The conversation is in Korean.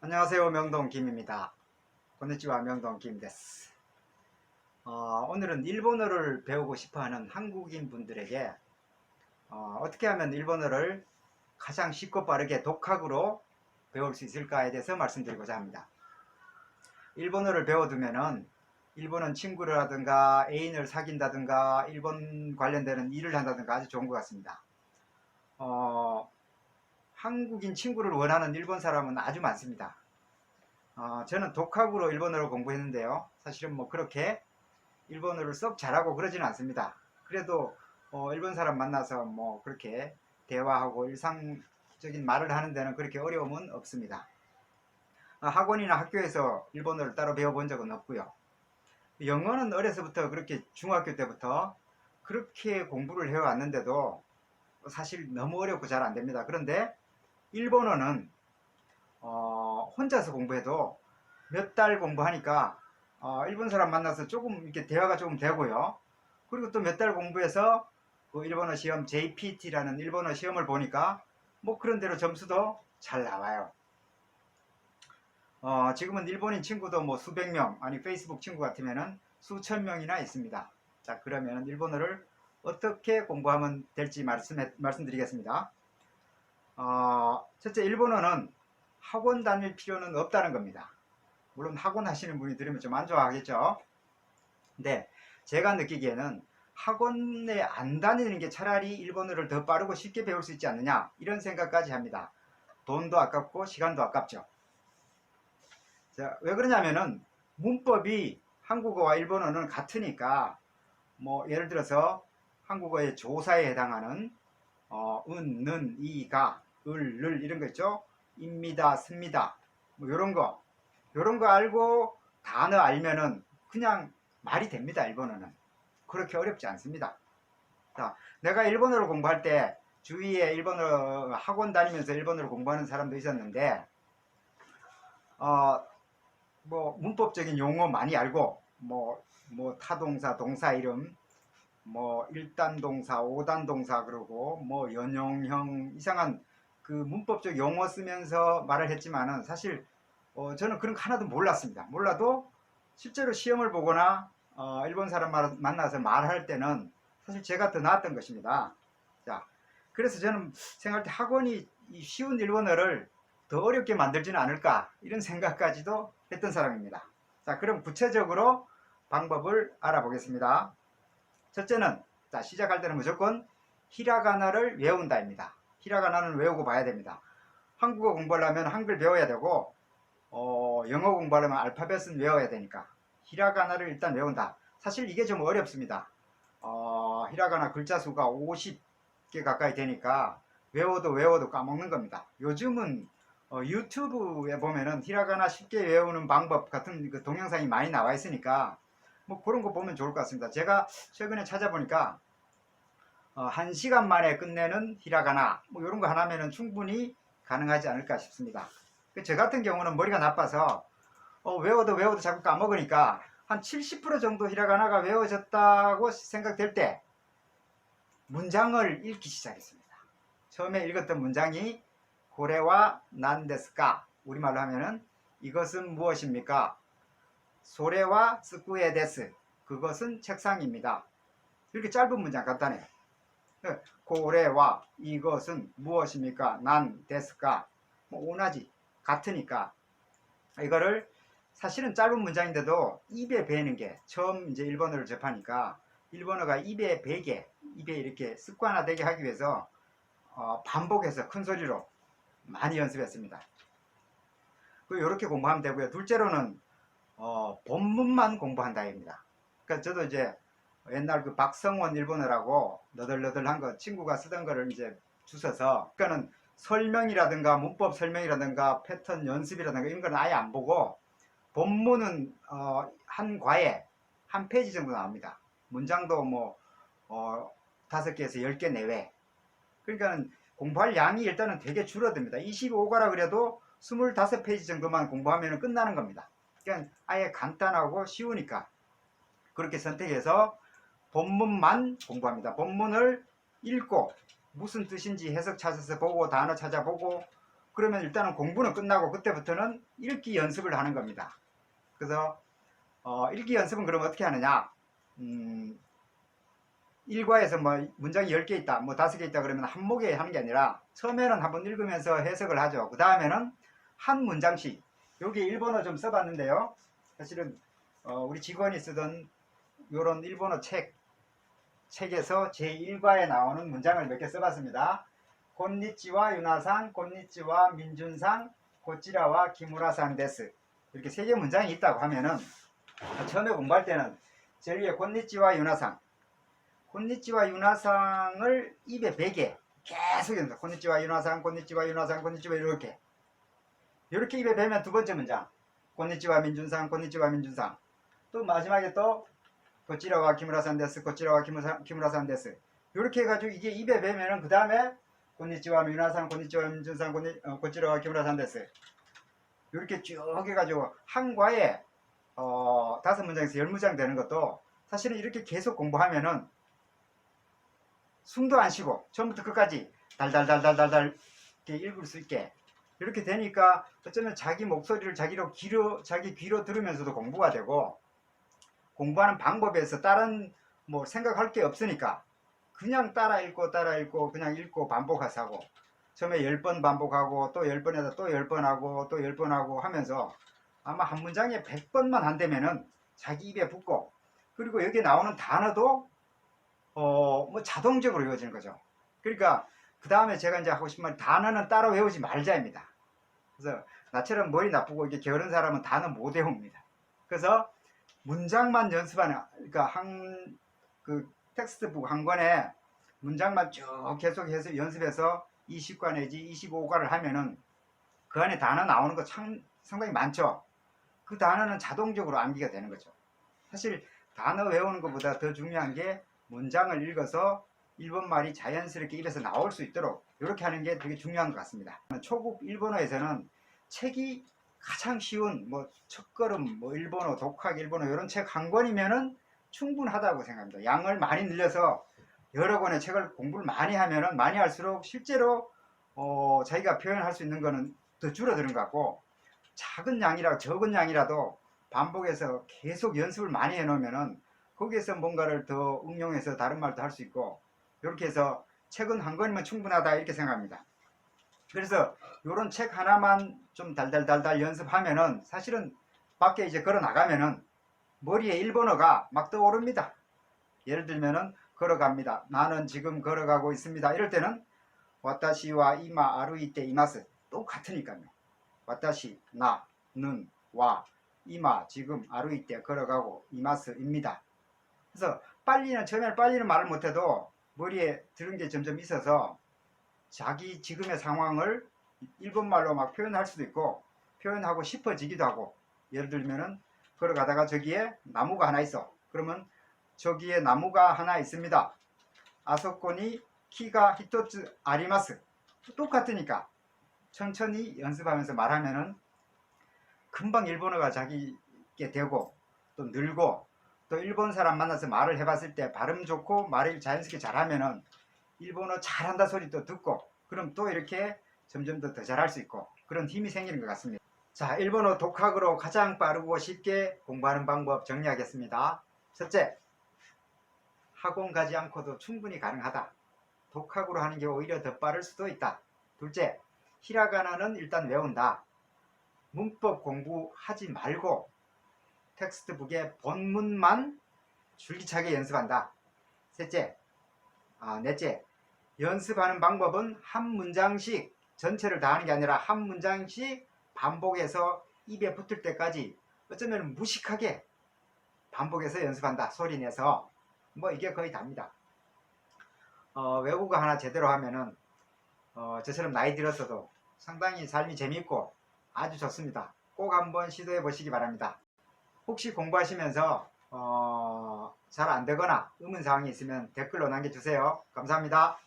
안녕하세요. 명동 김입니다. 고니치와 명동 김 데스. 오늘은 일본어를 배우고 싶어하는 한국인 분들에게 어떻게 하면 일본어를 가장 쉽고 빠르게 독학으로 배울 수 있을까에 대해서 말씀드리고자 합니다. 일본어를 배워두면은 일본은 친구라든가 애인을 사귄다든가 일본 관련되는 일을 한다든가 아주 좋은 것 같습니다. 한국인 친구를 원하는 일본 사람은 아주 많습니다. 저는 독학으로 일본어를 공부했는데요. 사실은 뭐 그렇게 일본어를 썩 잘하고 그러지는 않습니다. 그래도 일본 사람 만나서 뭐 그렇게 대화하고 일상적인 말을 하는 데는 그렇게 어려움은 없습니다. 학원이나 학교에서 일본어를 따로 배워본 적은 없고요. 영어는 어려서부터 그렇게 중학교 때부터 그렇게 공부를 해왔는데도 사실 너무 어렵고 잘 안됩니다. 그런데 일본어는 혼자서 공부해도 몇 달 공부하니까 일본 사람 만나서 조금 이렇게 대화가 조금 되고요. 그리고 또 몇 달 공부해서 그 일본어 시험 JPT라는 일본어 시험을 보니까 뭐 그런 대로 점수도 잘 나와요. 지금은 일본인 친구도 뭐 수백 명, 아니 페이스북 친구 같으면은 수천 명이나 있습니다. 자, 그러면 일본어를 어떻게 공부하면 될지 말씀드리겠습니다. 첫째, 일본어는 학원 다닐 필요는 없다는 겁니다. 물론 학원 하시는 분이 들으면 좀 안 좋아하겠죠. 근데 제가 느끼기에는 학원에 안 다니는 게 차라리 일본어를 더 빠르고 쉽게 배울 수 있지 않느냐, 이런 생각까지 합니다. 돈도 아깝고 시간도 아깝죠. 자, 왜 그러냐면은 문법이 한국어와 일본어는 같으니까, 뭐 예를 들어서 한국어의 조사에 해당하는 은, 는, 이가, 을, 를 이런 거 있죠. 입니다, 씁니다, 뭐 요런 거 알고 단어 알면은 그냥 말이 됩니다. 일본어는 그렇게 어렵지 않습니다. 자, 내가 일본어를 공부할 때 주위에 일본어 학원 다니면서 일본어를 공부하는 사람도 있었는데 뭐 문법적인 용어 많이 알고 뭐 타동사, 동사 이름, 뭐 1단 동사, 5단 동사, 그러고 뭐 연용형 이상한 그 문법적 용어 쓰면서 말을 했지만은 사실 저는 그런 거 하나도 몰랐습니다. 몰라도 실제로 시험을 보거나 일본 사람 만나서 말할 때는 사실 제가 더 나았던 것입니다. 자, 그래서 저는 생각할 때 학원이 쉬운 일본어를 더 어렵게 만들지는 않을까, 이런 생각까지도 했던 사람입니다. 자, 그럼 구체적으로 방법을 알아보겠습니다. 첫째는, 자, 시작할 때는 무조건 히라가나를 외운다입니다. 히라가나는 외우고 봐야 됩니다. 한국어 공부하려면 한글 배워야 되고 영어 공부하려면 알파벳은 외워야 되니까 히라가나를 일단 외운다. 사실 이게 좀 어렵습니다. 히라가나 글자 수가 50개 가까이 되니까 외워도 까먹는 겁니다. 요즘은 유튜브에 보면은 히라가나 쉽게 외우는 방법 같은 그 동영상이 많이 나와 있으니까 뭐 그런 거 보면 좋을 것 같습니다. 제가 최근에 찾아보니까 1시간 만에 끝내는 히라가나 뭐 이런 거 하나면은 충분히 가능하지 않을까 싶습니다. 저 같은 경우는 머리가 나빠서 외워도 자꾸 까먹으니까 한 70% 정도 히라가나가 외워졌다고 생각될 때 문장을 읽기 시작했습니다. 처음에 읽었던 문장이 고래와 난데스까, 우리말로 하면은 이것은 무엇입니까? 소래와 스쿠에 데스, 그것은 책상입니다. 이렇게 짧은 문장 간단해요. 고래와 이것은 무엇입니까? 난 데스까, 뭐 오나지 같으니까 이거를 사실은 짧은 문장인데도 입에 배는 게, 처음 이제 일본어를 접하니까 일본어가 입에 배게, 입에 이렇게 습관화되게 하기 위해서 반복해서 큰 소리로 많이 연습했습니다. 이렇게 공부하면 되고요. 둘째로는 본문만 공부한다입니다. 그러니까 저도 이제 옛날 그 박성원 일본어라고 너덜너덜한 거 친구가 쓰던 거를 이제 주워서, 그러니까는 설명이라든가 문법 설명이라든가 패턴 연습이라든가 이런 건 아예 안 보고 본문은 한 과에 한 페이지 정도 나옵니다. 문장도 뭐 5개에서 10개 내외. 그러니까 공부할 양이 일단은 되게 줄어듭니다. 25가라 그래도 25페이지 정도만 공부하면 끝나는 겁니다. 그러니까 아예 간단하고 쉬우니까 그렇게 선택해서 본문만 공부합니다. 본문을 읽고 무슨 뜻인지 해석 찾아서 보고 단어 찾아보고 그러면 일단은 공부는 끝나고 그때부터는 읽기 연습을 하는 겁니다. 그래서 읽기 연습은 그럼 어떻게 하느냐, 일과에서 뭐 문장이 10개 있다, 뭐 5개 있다 그러면 한 목에 하는 게 아니라 처음에는 한번 읽으면서 해석을 하죠. 그 다음에는 한 문장씩, 여기 일본어 좀 써봤는데요. 사실은 우리 직원이 쓰던 요런 일본어 책에서 제1과에 나오는 문장을 몇 개 써봤습니다. 곤니치와 유나상, 곤니치와 민준상, 고찌라와 기무라상 데스. 이렇게 3개 문장이 있다고 하면은 처음에 공부할 때는 제일 위에 곤니치와 유나상, 곤니치와 유나상을 입에 베게 계속 연습. 곤니치와 유나상, 곤니치와 유나상, 곤니치와 이렇게 입에 베면 두 번째 문장 곤니치와 민준상, 곤니치와 민준상. 또 마지막에 또 고찌라와 기무라산 데스, 고찌라와 기무라산 데스. 이렇게 해가지고 이게 입에 베면은 그 다음에 곤니치와 미나산, 곤니치와 민준상, 고찌라와 기무라산 데스. 이렇게 쭉 해가지고 한 과에 5문장에서 10문장 되는 것도 사실은 이렇게 계속 공부하면은 숨도 안 쉬고 처음부터 끝까지 달달달달달달 이렇게 읽을 수 있게 이렇게 되니까 어쩌면 자기 목소리를 자기 귀로 들으면서도 공부가 되고, 공부하는 방법에서 다른 뭐 생각할 게 없으니까 그냥 따라 읽고 그냥 읽고 반복해서 하고, 처음에 10번 반복하고 또 10번에다 또 10번 하고 또 10번 하고 하면서 아마 한 문장에 100번만 한다면은 자기 입에 붙고, 그리고 여기 나오는 단어도 뭐 자동적으로 외워지는 거죠. 그러니까 그 다음에 제가 이제 하고 싶은 말이, 단어는 따로 외우지 말자입니다. 그래서 나처럼 머리 나쁘고 이게 게으른 사람은 단어 못 외웁니다. 그래서 문장만 연습하는, 그러니까 그 텍스트북 한 권에 문장만 쭉 계속해서 연습해서 20과 내지 25과를 하면은 그 안에 단어 나오는 거 상당히 많죠. 그 단어는 자동적으로 암기가 되는 거죠. 사실 단어 외우는 것보다 더 중요한 게 문장을 읽어서 일본말이 자연스럽게 입에서 나올 수 있도록 이렇게 하는 게 되게 중요한 것 같습니다. 초급 일본어에서는 책이 가장 쉬운 뭐 첫걸음, 뭐 일본어, 독학 일본어 이런 책 한 권이면은 충분하다고 생각합니다. 양을 많이 늘려서 여러 권의 책을 공부를 많이 하면은 많이 할수록 실제로 자기가 표현할 수 있는 거는 더 줄어드는 것 같고, 적은 양이라도 반복해서 계속 연습을 많이 해놓으면은 거기에서 뭔가를 더 응용해서 다른 말도 할 수 있고, 이렇게 해서 책은 한 권이면 충분하다 이렇게 생각합니다. 그래서 이런 책 하나만 좀 달달달달 연습하면은 사실은 밖에 이제 걸어 나가면은 머리에 일본어가 막 떠오릅니다. 예를 들면은 걸어갑니다. 나는 지금 걸어가고 있습니다. 이럴 때는 와타시와 이마 아루이테 이마스 똑같으니까요. 와타시 나는 와 이마 지금 아루이테 걸어가고 이마스입니다. 그래서 처음에는 빨리는 말을 못해도 머리에 들은 게 점점 있어서 자기 지금의 상황을 일본말로 막 표현할 수도 있고 표현하고 싶어지기도 하고, 예를 들면은 걸어가다가 저기에 나무가 하나 있어. 그러면 저기에 나무가 하나 있습니다. 아소코니 키가 히토츠 아리마스. 똑같으니까 천천히 연습하면서 말하면은 금방 일본어가 자기게 되고 또 늘고, 또 일본 사람 만나서 말을 해봤을 때 발음 좋고 말을 자연스럽게 잘하면은 일본어 잘한다 소리 또 듣고, 그럼 또 이렇게 점점 더 잘할 수 있고 그런 힘이 생기는 것 같습니다. 자, 일본어 독학으로 가장 빠르고 쉽게 공부하는 방법 정리하겠습니다. 첫째, 학원 가지 않고도 충분히 가능하다. 독학으로 하는 게 오히려 더 빠를 수도 있다. 둘째, 히라가나는 일단 외운다. 문법 공부하지 말고 텍스트북의 본문만 줄기차게 연습한다. 넷째, 연습하는 방법은 한 문장씩 전체를 다 하는 게 아니라 한 문장씩 반복해서 입에 붙을 때까지 어쩌면 무식하게 반복해서 연습한다. 소리내서. 뭐 이게 거의 답니다. 외국어 하나 제대로 하면은 저처럼 나이 들었어도 상당히 삶이 재밌고 아주 좋습니다. 꼭 한번 시도해 보시기 바랍니다. 혹시 공부하시면서 잘 안되거나 의문사항이 있으면 댓글로 남겨주세요. 감사합니다.